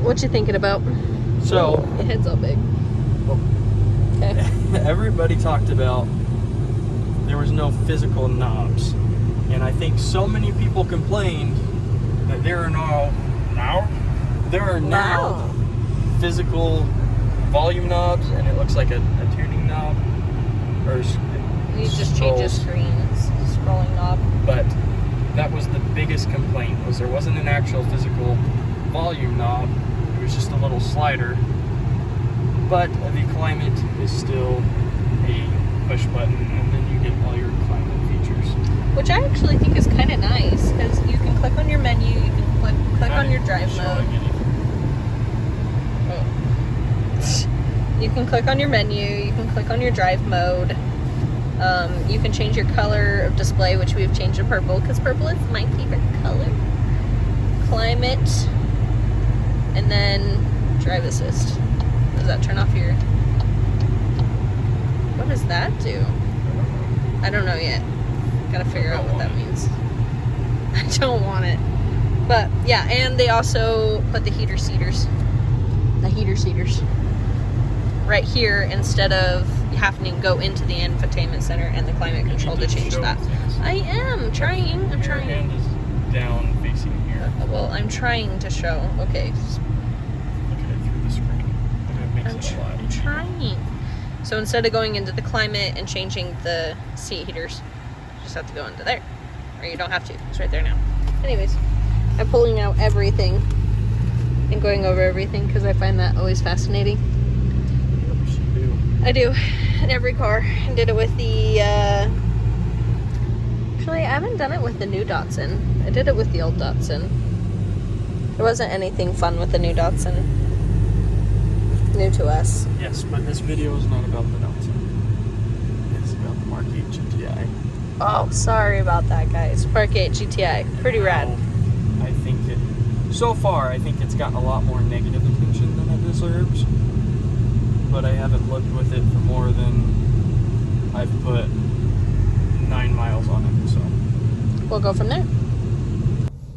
What you thinking about? So your head's all big. Okay. Everybody talked about there was no physical knobs, and I think so many people complained that there are now physical volume knobs, and it looks like a tuning knob, or You just change the screens, scrolling knob. But that was the biggest complaint, was there wasn't an actual physical volume knob. It was just a little slider. But the climate is still a push button, and then you get all your climate features. Which I actually think is kind of nice, because you can click on your menu, you can click on your drive mode. Oh. You can click on your menu, you can click on your drive mode. You can change your color of display, which we've changed to purple, because purple is my favorite color. Climate, and then drive assist. Does that turn off your... What does that do? I don't know yet. Gotta figure out what that means. I don't want it. But yeah, and they also put the heater seaters. Right here, instead of having to go into the infotainment center and the climate control to change that. I am trying. I'm trying. Your hand is down facing here. Well, I'm trying to show. Okay. Look at it through the screen. And it makes it a lot I'm easier. trying. So instead of going into the climate and changing the seat heaters, you just have to go into there. Or you don't have to. It's right there now. Anyways, I'm pulling out everything and going over everything because I find that always fascinating. Yes, you do. I do. In every car. I did it with the, actually, I haven't done it with the new Datsun. I did it with the old Datsun. There wasn't anything fun with the new Datsun. New to us. Yes, but this video is not about the Datsun. It's about the MK8 GTI. Oh, sorry about that, guys. MK8 GTI. Pretty rad. I think so far, I think it's gotten a lot more negative attention than it deserves. But I haven't looked with it for more than I've put 9 miles on it, so. We'll go from there.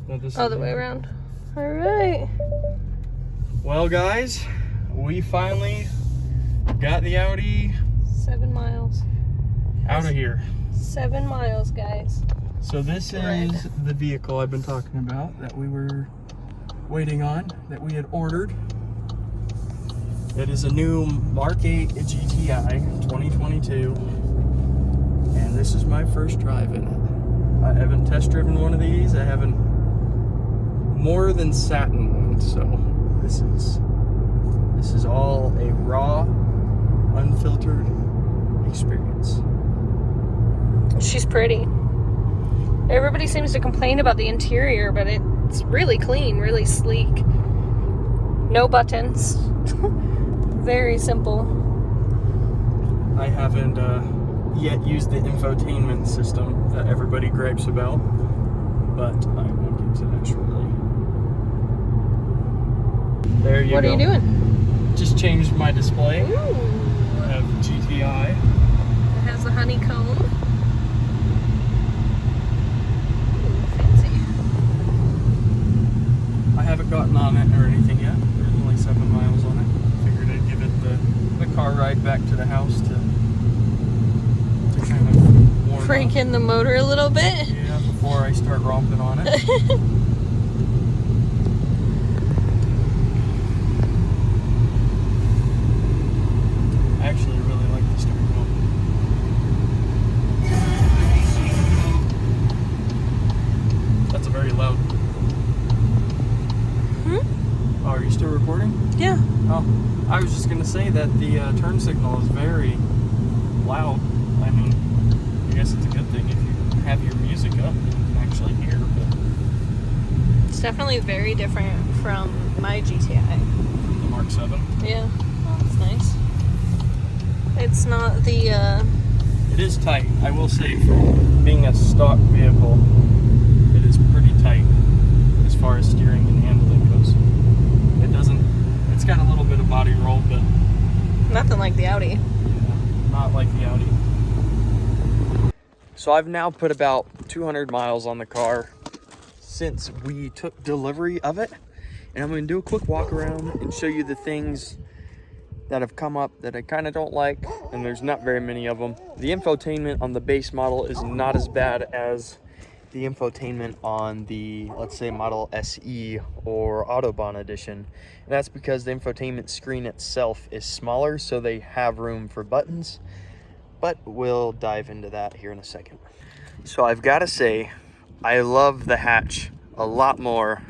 No, All the way around. All right. Well, guys, we finally got the Audi 7 miles. out of here. 7 miles, guys. So this Red. is the vehicle I've been talking about that we were waiting on, that we had ordered. It is a new MK8 GTI 2022, and this is my first drive in it. I haven't test driven one of these. I haven't more than sat in one, so this is all a raw, unfiltered experience. She's pretty. Everybody seems to complain about the interior, but it's really clean, really sleek. No buttons. Very simple. I haven't yet used the infotainment system that everybody gripes about, but I will get to that shortly. There you go. What are you doing? Just changed my display. Ooh. I have GTI. It has the honeycomb. Ooh, fancy. I haven't gotten on it or anything yet. There's only 7 miles on it. Figured I'd give it the car ride back to the house to kind of warm Crank up. in the motor a little bit. Yeah, before I start romping on it. I actually really like the steering wheel. That's a very loud. Hmm? Oh, are you still recording? Yeah. Oh, I was just gonna say that the turn signal is very loud. I mean, I guess it's a good thing if you have your music up and you can actually hear. But It's definitely very different from my GTI. the Mark 7. Yeah. Oh, that's nice. It's not the, It is tight. I will say, for being a stock vehicle, it is pretty tight as far as steering and handling goes. It doesn't. It's got a little bit of body roll, but nothing like the Audi. yeah, not like the Audi. So I've now put about 200 miles on the car since we took delivery of it, And I'm going to do a quick walk around and show you the things that have come up that I kind of don't like, and there's not very many of them. The infotainment on the base model is not as bad as the infotainment on the, let's say, Model SE or Autobahn edition. And that's because the infotainment screen itself is smaller, so they have room for buttons, but we'll dive into that here in a second. So I've got to say, I love the hatch a lot more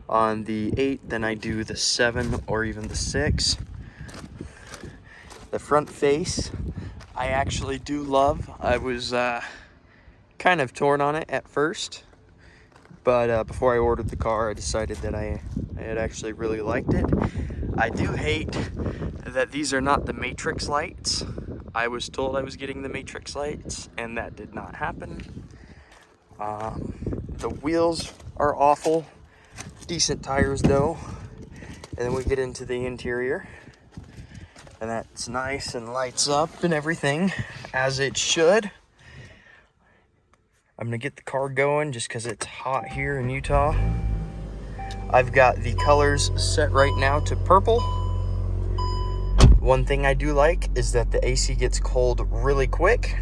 on the 8 than I do the 7 or even the 6. The front face, I actually do love. I was kind of torn on it at first, but before I ordered the car, I decided that I had actually really liked it. I do hate that these are not the Matrix lights. I was told I was getting the Matrix lights, and that did not happen. The wheels are awful. Decent tires though. And then we get into the interior, and that's nice and lights up and everything as it should. I'm gonna get the car going just because it's hot here in Utah. I've got the colors set right now to purple. One thing I do like is that the AC gets cold really quick.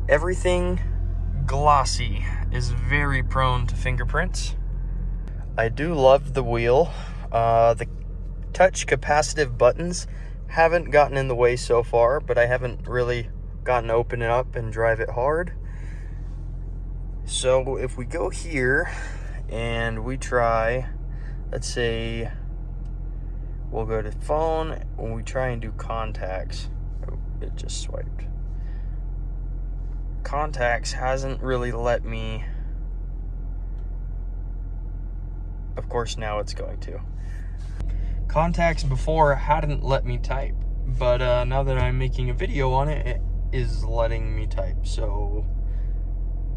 Everything glossy is very prone to fingerprints. I do love the wheel. The touch capacitive buttons haven't gotten in the way so far, but I haven't really gotten to open it up and drive it hard. So if we go here and we try, let's say we'll go to phone, when we try and do contacts, oh, it just swiped. Contacts hasn't really let me. Of course now it's going to. Contacts before hadn't let me type, but now that I'm making a video on it, it is letting me type, so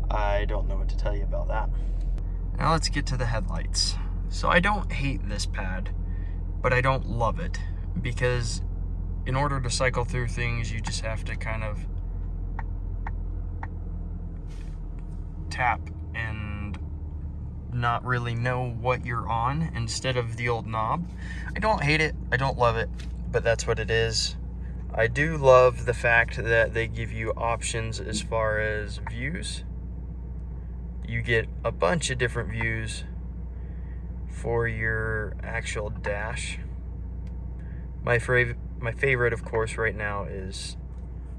I don't know what to tell you about that. Now let's get to the headlights. So I don't hate this pad, but I don't love it, because in order to cycle through things, you just have to kind of tap and not really know what you're on instead of the old knob. I don't hate it, I don't love it, but that's what it is. I do love the fact that they give you options as far as views. You get a bunch of different views for your actual dash. My favorite, of course, right now is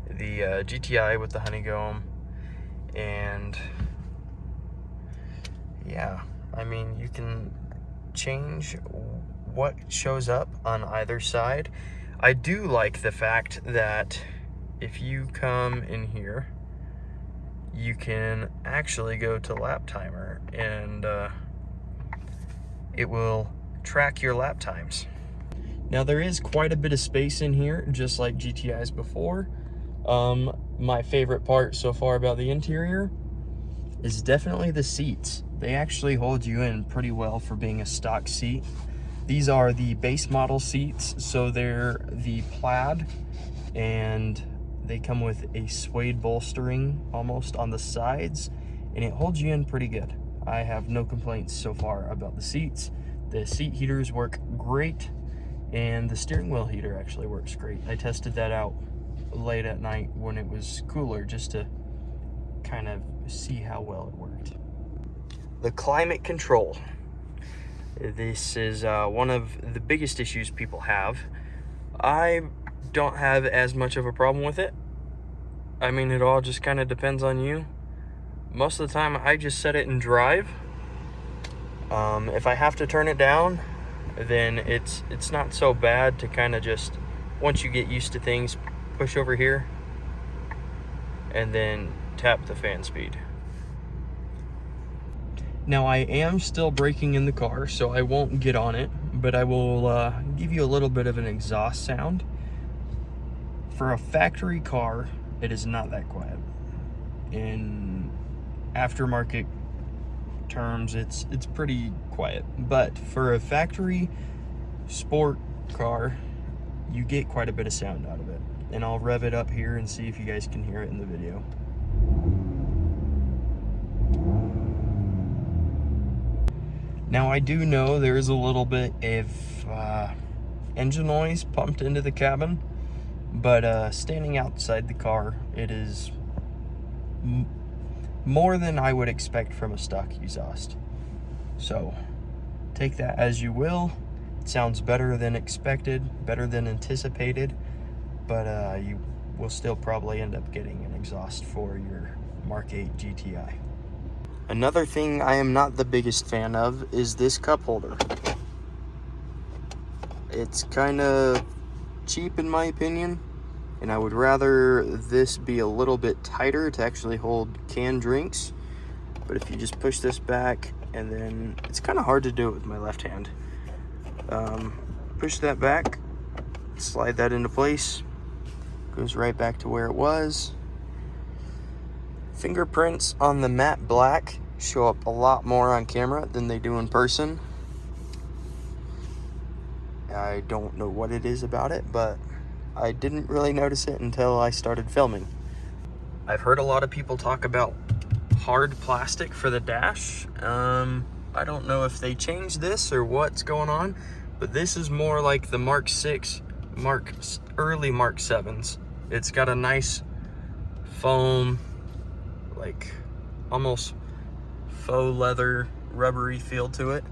the GTI with the honeycomb, and yeah, I mean, you can change what shows up on either side. I do like the fact that if you come in here, you can actually go to lap timer, and it will track your lap times. Now there is quite a bit of space in here, just like GTIs before. My favorite part so far about the interior is definitely the seats. They actually hold you in pretty well for being a stock seat. These are the base model seats, so they're the plaid, and they come with a suede bolstering almost on the sides, and it holds you in pretty good. I have no complaints so far about the seats. The seat heaters work great, and the steering wheel heater actually works great. I tested that out late at night when it was cooler, just to kind of see how well it worked. The climate control. This is one of the biggest issues people have. I don't have as much of a problem with it. I mean, it all just kind of depends on you. Most of the time I just set it in drive. If I have to turn it down, then it's not so bad to kind of just, once you get used to things, push over here and then tap the fan speed. Now I am still braking in the car, so I won't get on it, but I will give you a little bit of an exhaust sound. For a factory car, it is not that quiet. In aftermarket terms, it's pretty quiet, but for a factory sport car, you get quite a bit of sound out of it. And I'll rev it up here and see if you guys can hear it in the video. Now, I do know there is a little bit of engine noise pumped into the cabin, but standing outside the car, it is more than I would expect from a stock exhaust. So take that as you will. It sounds better than expected, better than anticipated, but you will still probably end up getting an exhaust for your Mark 8 GTI. Another thing I am not the biggest fan of is this cup holder. It's kind of cheap in my opinion, and I would rather this be a little bit tighter to actually hold canned drinks. But if you just push this back, and then it's kind of hard to do it with my left hand. Push that back, slide that into place, goes right back to where it was. Fingerprints on the matte black show up a lot more on camera than they do in person. I don't know what it is about it, but I didn't really notice it until I started filming. I've heard a lot of people talk about hard plastic for the dash. I don't know if they changed this or what's going on, but this is more like the Mark 6, early Mark 7s. It's got a nice foam, like almost faux leather, rubbery feel to it.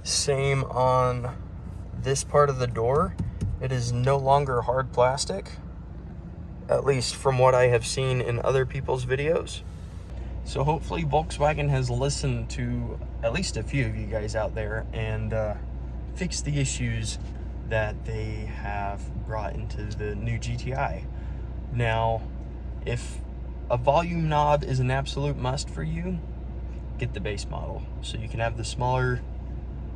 Same on this part of the door. It is no longer hard plastic, at least from what I have seen in other people's videos. So hopefully Volkswagen has listened to at least a few of you guys out there and fixed the issues that they have brought into the new GTI. Now, if a volume knob is an absolute must for you, get the base model. So you can have the smaller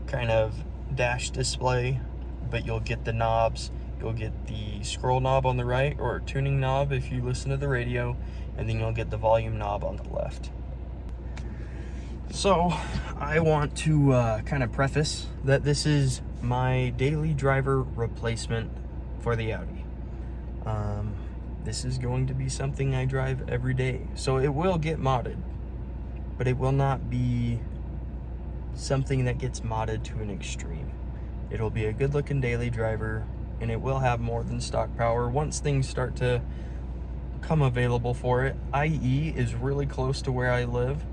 kind of dash display, but you'll get the knobs. You'll get the scroll knob on the right, or tuning knob if you listen to the radio, and then you'll get the volume knob on the left. So I want to kind of preface that this is my daily driver replacement for the Audi. This is going to be something I drive every day, so it will get modded, but it will not be something that gets modded to an extreme. It'll be a good looking daily driver, and it will have more than stock power once things start to come available for it. IE is really close to where I live,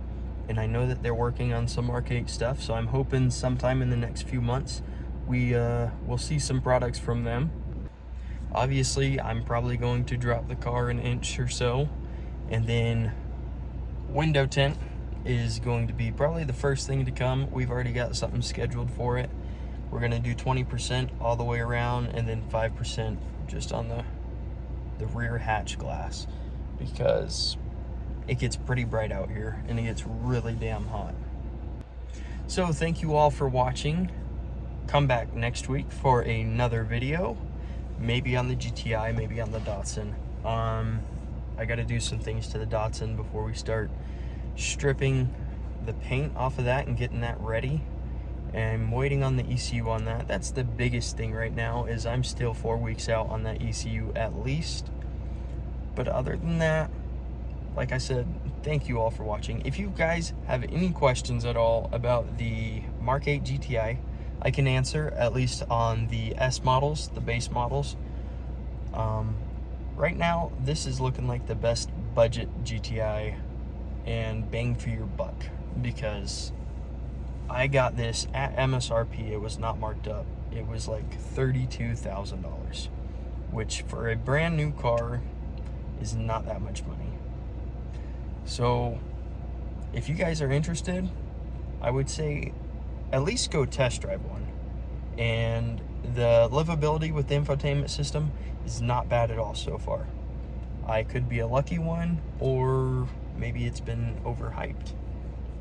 and I know that they're working on some Mark 8 stuff, so I'm hoping sometime in the next few months we will see some products from them. Obviously, I'm probably going to drop the car an inch or so, and then window tint is going to be probably the first thing to come. We've already got something scheduled for it. We're going to do 20% all the way around, and then 5% just on the rear hatch glass, because it gets pretty bright out here and it gets really damn hot. So thank you all for watching. Come back next week for another video, maybe on the GTI, maybe on the Datsun. I got to do some things to the Datsun before we start stripping the paint off of that and getting that ready. And I'm waiting on the ECU on that. That's the biggest thing right now, is I'm still 4 weeks out on that ECU at least. But other than that, like I said, thank you all for watching. If you guys have any questions at all about the Mark 8 GTI, I can answer, at least on the S models, the base models. Right now, this is looking like the best budget GTI and bang for your buck, because I got this at MSRP. It was not marked up. It was like $32,000, which for a brand new car is not that much money. So if you guys are interested, I would say at least go test drive one. And the livability with the infotainment system is not bad at all so far. I could be a lucky one, or maybe it's been overhyped.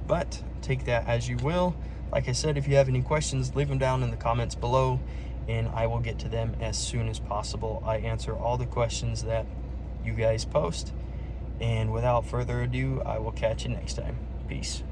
But take that as you will. Like I said, if you have any questions, leave them down in the comments below, and I will get to them as soon as possible. I answer all the questions that you guys post. And without further ado, I will catch you next time. Peace.